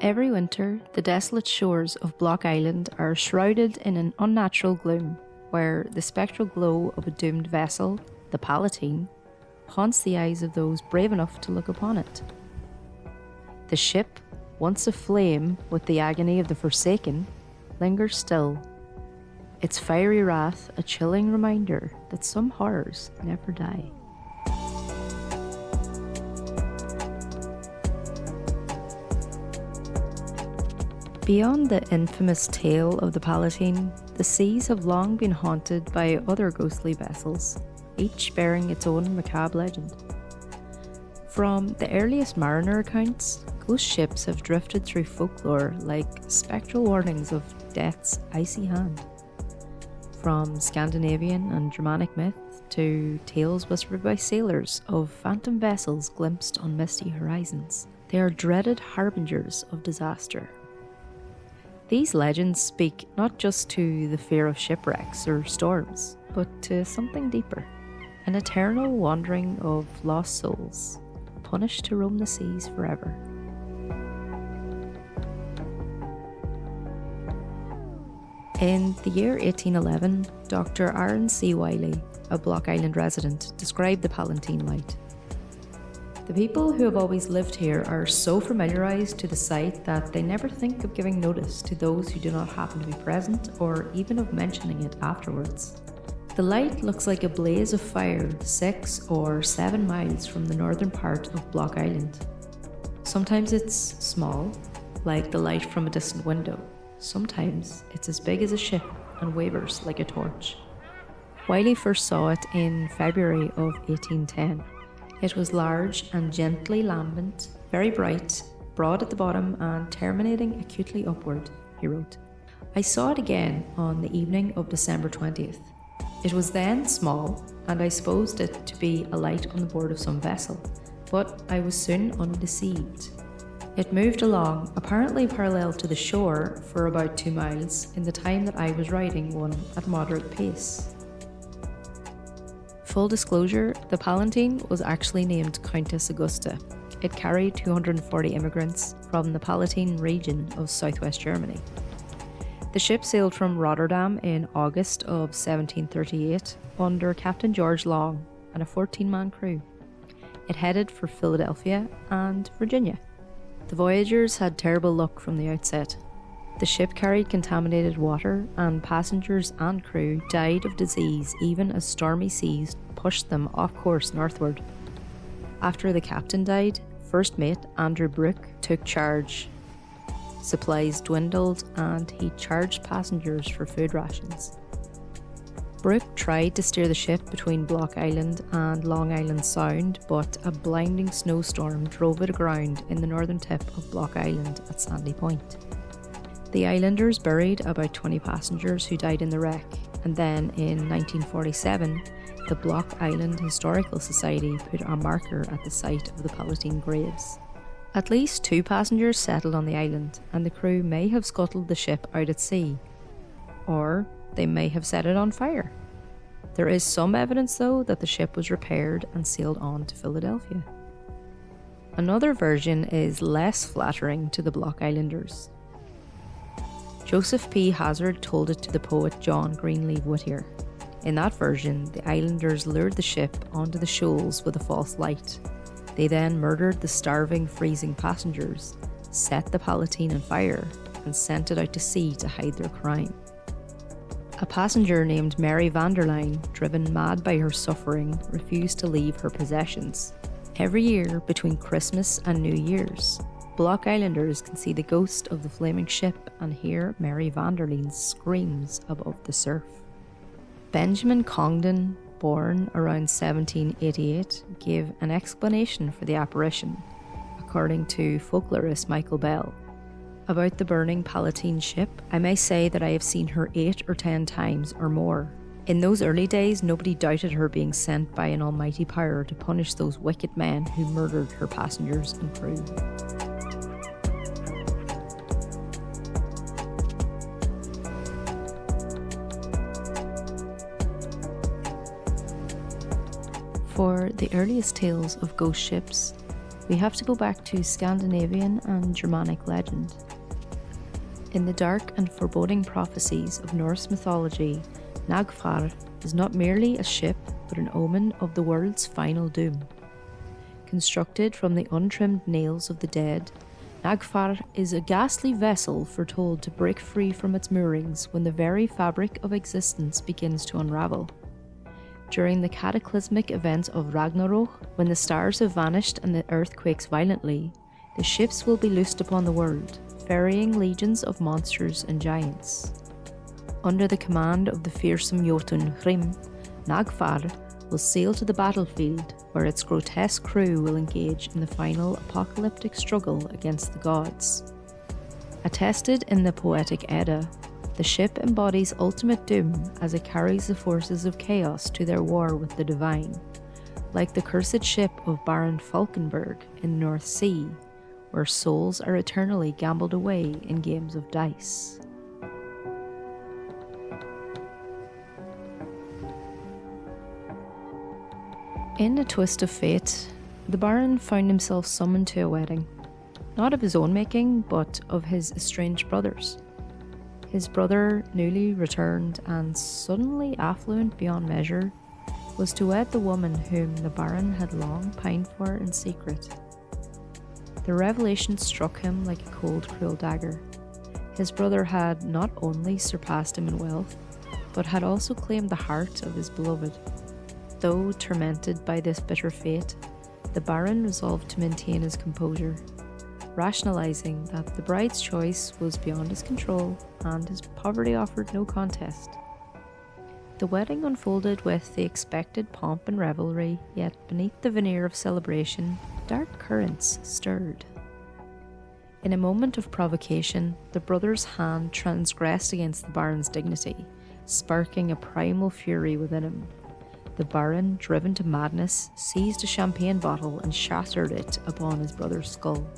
Every winter, the desolate shores of Block Island are shrouded in an unnatural gloom, where the spectral glow of a doomed vessel, the Palatine, haunts the eyes of those brave enough to look upon it. The ship, once aflame with the agony of the forsaken, lingers still, its fiery wrath a chilling reminder that some horrors never die. Beyond the infamous tale of the Palatine, the seas have long been haunted by other ghostly vessels, each bearing its own macabre legend. From the earliest mariner accounts, ghost ships have drifted through folklore like spectral warnings of death's icy hand. From Scandinavian and Germanic myth to tales whispered by sailors of phantom vessels glimpsed on misty horizons, they are dreaded harbingers of disaster. These legends speak not just to the fear of shipwrecks or storms, but to something deeper, an eternal wandering of lost souls, punished to roam the seas forever. In the year 1811, Dr. Aaron C. Wiley, a Block Island resident, described the Palatine light. The people who have always lived here are so familiarised to the sight that they never think of giving notice to those who do not happen to be present, or even of mentioning it afterwards. The light looks like a blaze of fire 6 or 7 miles from the northern part of Block Island. Sometimes it's small, like the light from a distant window. Sometimes it's as big as a ship and wavers like a torch. Wiley first saw it in February of 1810. It was large and gently lambent, very bright, broad at the bottom and terminating acutely upward, he wrote. I saw it again on the evening of December 20th. It was then small, and I supposed it to be a light on the board of some vessel, but I was soon undeceived. It moved along, apparently parallel to the shore, for about 2 miles in the time that I was riding one at moderate pace. Full disclosure, the Palatine was actually named Countess Augusta. It carried 240 immigrants from the Palatine region of southwest Germany. The ship sailed from Rotterdam in August of 1738 under Captain George Long and a 14-man crew. It headed for Philadelphia and Virginia. The voyagers had terrible luck from the outset. The ship carried contaminated water, and passengers and crew died of disease even as stormy seas pushed them off course northward. After the captain died, first mate Andrew Brooke took charge. Supplies dwindled and he charged passengers for food rations. Brooke tried to steer the ship between Block Island and Long Island Sound, but a blinding snowstorm drove it aground in the northern tip of Block Island at Sandy Point. The islanders buried about 20 passengers who died in the wreck, and then in 1947, the Block Island Historical Society put a marker at the site of the Palatine graves. At least 2 passengers settled on the island, and the crew may have scuttled the ship out at sea, or they may have set it on fire. There is some evidence, though, that the ship was repaired and sailed on to Philadelphia. Another version is less flattering to the Block Islanders. Joseph P. Hazard told it to the poet John Greenleaf Whittier. In that version, the islanders lured the ship onto the shoals with a false light. They then murdered the starving, freezing passengers, set the Palatine on fire, and sent it out to sea to hide their crime. A passenger named Mary Vanderline, driven mad by her suffering, refused to leave her possessions. Every year between Christmas and New Year's, Block Islanders can see the ghost of the flaming ship and hear Mary Vanderline's screams above the surf. Benjamin Congdon, born around 1788, gave an explanation for the apparition, according to folklorist Michael Bell. About the burning Palatine ship, I may say that I have seen her 8 or 10 times or more. In those early days, nobody doubted her being sent by an almighty power to punish those wicked men who murdered her passengers and crew. For the earliest tales of ghost ships, we have to go back to Scandinavian and Germanic legend. In the dark and foreboding prophecies of Norse mythology, Nagfar is not merely a ship but an omen of the world's final doom. Constructed from the untrimmed nails of the dead, Nagfar is a ghastly vessel foretold to break free from its moorings when the very fabric of existence begins to unravel. During the cataclysmic event of Ragnarok, when the stars have vanished and the earth quakes violently, the ships will be loosed upon the world, ferrying legions of monsters and giants. Under the command of the fearsome Jotun Hrym, Nagfar will sail to the battlefield where its grotesque crew will engage in the final apocalyptic struggle against the gods. Attested in the poetic Edda, the ship embodies ultimate doom as it carries the forces of chaos to their war with the divine, like the cursed ship of Baron Falkenberg in the North Sea, where souls are eternally gambled away in games of dice. In a twist of fate, the Baron found himself summoned to a wedding, not of his own making, but of his estranged brother's. His brother, newly returned and suddenly affluent beyond measure, was to wed the woman whom the Baron had long pined for in secret. The revelation struck him like a cold, cruel dagger. His brother had not only surpassed him in wealth, but had also claimed the heart of his beloved. Though tormented by this bitter fate, the Baron resolved to maintain his composure, rationalising that the bride's choice was beyond his control and his poverty offered no contest. The wedding unfolded with the expected pomp and revelry, yet beneath the veneer of celebration, dark currents stirred. In a moment of provocation, the brother's hand transgressed against the Baron's dignity, sparking a primal fury within him. The Baron, driven to madness, seized a champagne bottle and shattered it upon his brother's skull,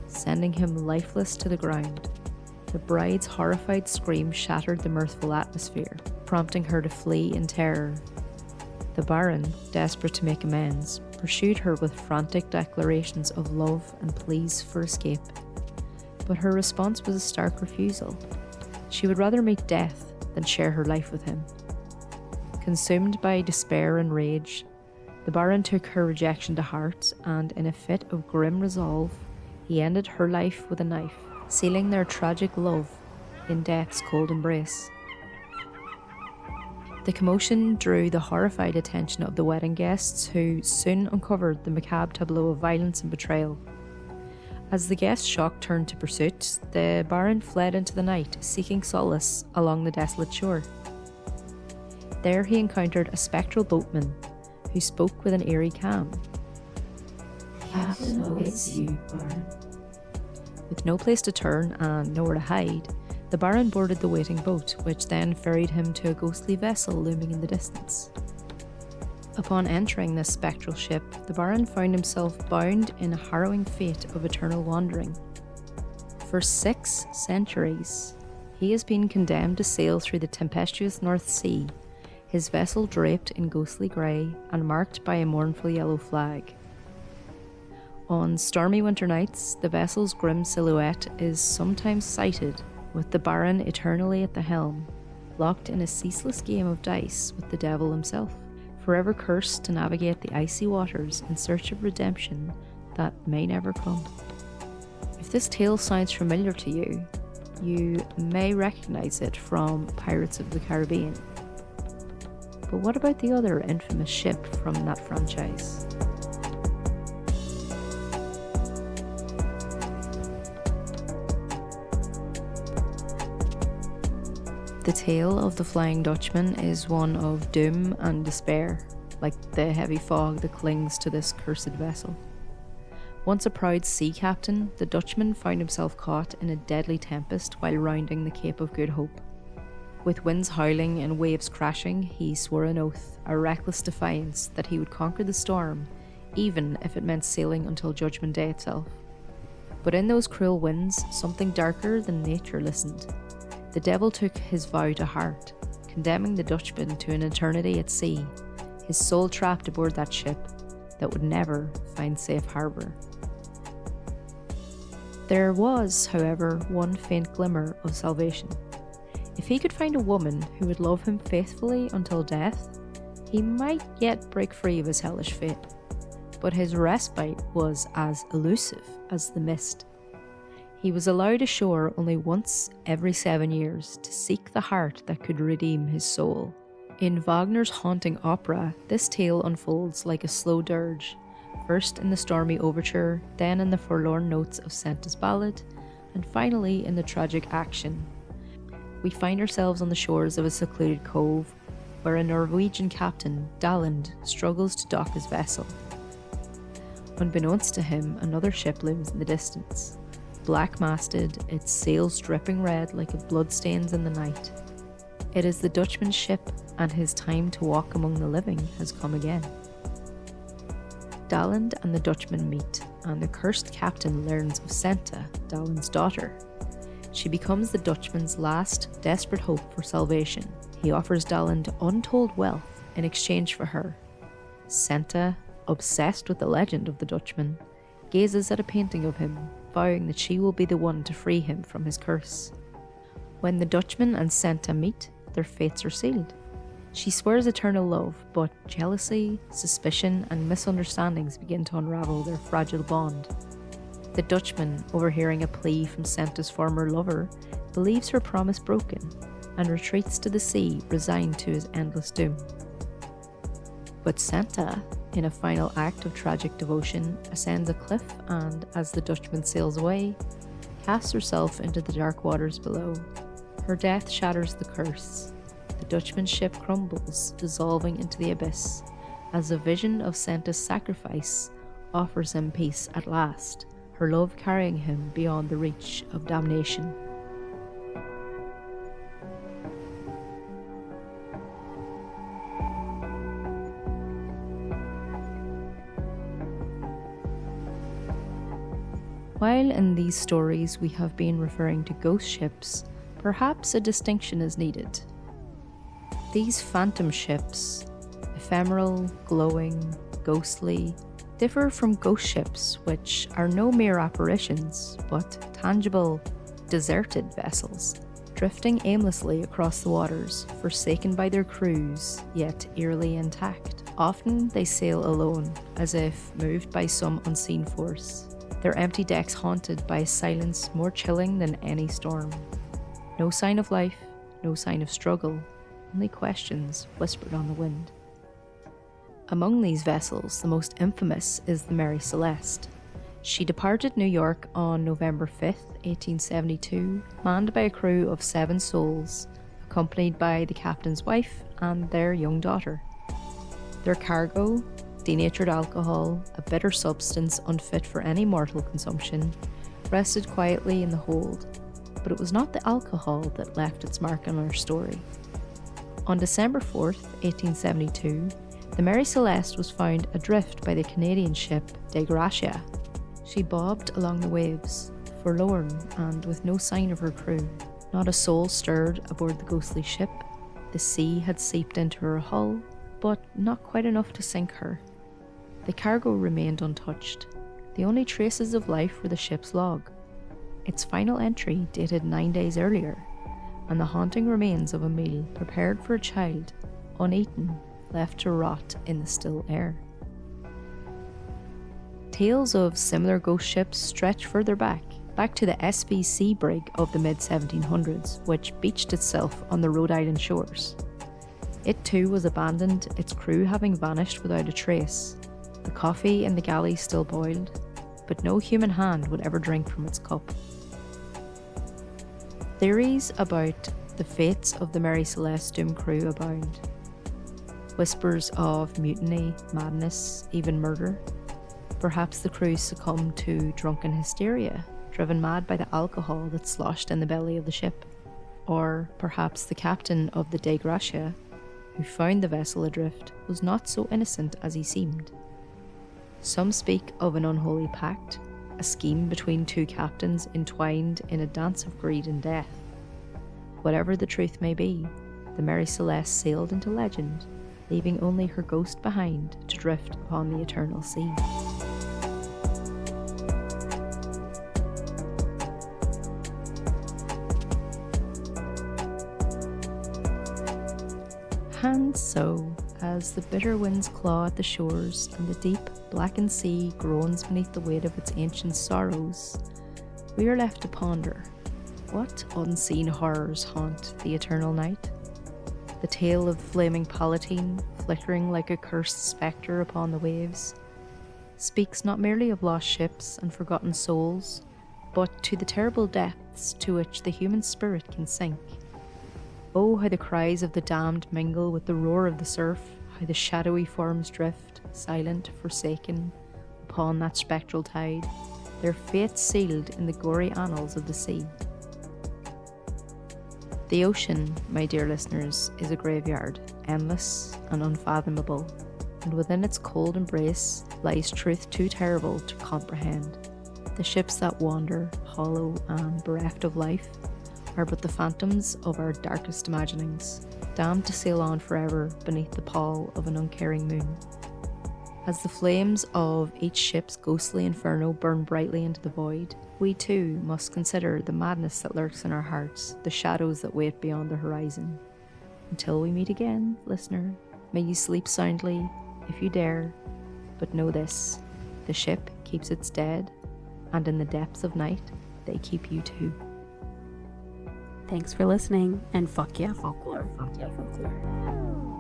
sending him lifeless to the ground. The bride's horrified scream shattered the mirthful atmosphere, prompting her to flee in terror. The Baron, desperate to make amends, pursued her with frantic declarations of love and pleas for escape. But her response was a stark refusal. She would rather meet death than share her life with him. Consumed by despair and rage, the Baron took her rejection to heart, and in a fit of grim resolve, he ended her life with a knife, sealing their tragic love in death's cold embrace. The commotion drew the horrified attention of the wedding guests, who soon uncovered the macabre tableau of violence and betrayal. As the guests' shock turned to pursuit, the Baron fled into the night, seeking solace along the desolate shore. There he encountered a spectral boatman who spoke with an eerie calm. Captain awaits you, Baron. With no place to turn and nowhere to hide, the Baron boarded the waiting boat, which then ferried him to a ghostly vessel looming in the distance. Upon entering this spectral ship, the Baron found himself bound in a harrowing fate of eternal wandering. For 6 centuries, he has been condemned to sail through the tempestuous North Sea, his vessel draped in ghostly grey and marked by a mournful yellow flag. On stormy winter nights, the vessel's grim silhouette is sometimes sighted, with the Baron eternally at the helm, locked in a ceaseless game of dice with the devil himself, forever cursed to navigate the icy waters in search of redemption that may never come. If this tale sounds familiar to you, you may recognise it from Pirates of the Caribbean. But what about the other infamous ship from that franchise? The tale of the Flying Dutchman is one of doom and despair, like the heavy fog that clings to this cursed vessel. Once a proud sea captain, the Dutchman found himself caught in a deadly tempest while rounding the Cape of Good Hope. With winds howling and waves crashing, he swore an oath, a reckless defiance, that he would conquer the storm, even if it meant sailing until Judgment Day itself. But in those cruel winds, something darker than nature listened. The devil took his vow to heart, condemning the Dutchman to an eternity at sea, his soul trapped aboard that ship that would never find safe harbour. There was, however, one faint glimmer of salvation. If he could find a woman who would love him faithfully until death, he might yet break free of his hellish fate. But his respite was as elusive as the mist. He was allowed ashore only once every 7 years to seek the heart that could redeem his soul. In Wagner's haunting opera, this tale unfolds like a slow dirge, first in the stormy overture, then in the forlorn notes of Senta's ballad, and finally in the tragic action. We find ourselves on the shores of a secluded cove, where a Norwegian captain, Daland, struggles to dock his vessel. Unbeknownst to him, another ship looms in the distance. Black-masted, its sails dripping red like bloodstains in the night. It is the Dutchman's ship, and his time to walk among the living has come again. Daland and the Dutchman meet, and the cursed captain learns of Senta, Daland's daughter. She becomes the Dutchman's last desperate hope for salvation. He offers Daland untold wealth in exchange for her. Senta, obsessed with the legend of the Dutchman, gazes at a painting of him, vowing that she will be the one to free him from his curse. When the Dutchman and Senta meet, their fates are sealed. She swears eternal love, but jealousy, suspicion, and misunderstandings begin to unravel their fragile bond. The Dutchman, overhearing a plea from Senta's former lover, believes her promise broken and retreats to the sea, resigned to his endless doom. But Senta, in a final act of tragic devotion, ascends a cliff and, as the Dutchman sails away, casts herself into the dark waters below. Her death shatters the curse. The Dutchman's ship crumbles, dissolving into the abyss, as a vision of Senta's sacrifice offers him peace at last, her love carrying him beyond the reach of damnation. While in these stories we have been referring to ghost ships, perhaps a distinction is needed. These phantom ships, ephemeral, glowing, ghostly, differ from ghost ships, which are no mere apparitions, but tangible, deserted vessels, drifting aimlessly across the waters, forsaken by their crews, yet eerily intact. Often they sail alone, as if moved by some unseen force, their empty decks haunted by a silence more chilling than any storm. No sign of life, no sign of struggle, only questions whispered on the wind. Among these vessels, the most infamous is the Mary Celeste. She departed New York on November 5th, 1872, manned by a crew of 7 souls, accompanied by the captain's wife and their young daughter. Their cargo, denatured alcohol, a bitter substance unfit for any mortal consumption, rested quietly in the hold, but it was not the alcohol that left its mark on our story. On December 4th, 1872, the Mary Celeste was found adrift by the Canadian ship De Gracia. She bobbed along the waves, forlorn and with no sign of her crew. Not a soul stirred aboard the ghostly ship. The sea had seeped into her hull, but not quite enough to sink her. The cargo remained untouched. The only traces of life were the ship's log. Its final entry dated 9 days earlier, and the haunting remains of a meal prepared for a child, uneaten, left to rot in the still air. Tales of similar ghost ships stretch further back to the SV Sea brig of the mid-1700s, which beached itself on the Rhode Island shores. It too was abandoned, its crew having vanished without a trace. The coffee in the galley still boiled, but no human hand would ever drink from its cup. Theories about the fates of the Mary Celeste's doomed crew abound. Whispers of mutiny, madness, even murder. Perhaps the crew succumbed to drunken hysteria, driven mad by the alcohol that sloshed in the belly of the ship. Or perhaps the captain of the De Gracia, who found the vessel adrift, was not so innocent as he seemed. Some speak of an unholy pact, a scheme between 2 captains entwined in a dance of greed and death. Whatever the truth may be, the Mary Celeste sailed into legend, leaving only her ghost behind to drift upon the eternal sea. And so, as the bitter winds claw at the shores and the deep, blackened sea groans beneath the weight of its ancient sorrows, we are left to ponder, what unseen horrors haunt the eternal night? The tale of the flaming Palatine, flickering like a cursed spectre upon the waves, speaks not merely of lost ships and forgotten souls, but to the terrible depths to which the human spirit can sink. Oh, how the cries of the damned mingle with the roar of the surf, how the shadowy forms drift, silent, forsaken, upon that spectral tide, their fates sealed in the gory annals of the sea. The ocean, my dear listeners, is a graveyard, endless and unfathomable, and within its cold embrace lies truth too terrible to comprehend. The ships that wander, hollow and bereft of life, are but the phantoms of our darkest imaginings, damned to sail on forever beneath the pall of an uncaring moon. As the flames of each ship's ghostly inferno burn brightly into the void, we too must consider the madness that lurks in our hearts, the shadows that wait beyond the horizon. Until we meet again, listener, may you sleep soundly, if you dare, but know this, the ship keeps its dead, and in the depths of night, they keep you too. Thanks for listening, and fuck yeah, folklore. Fuck yeah, folklore.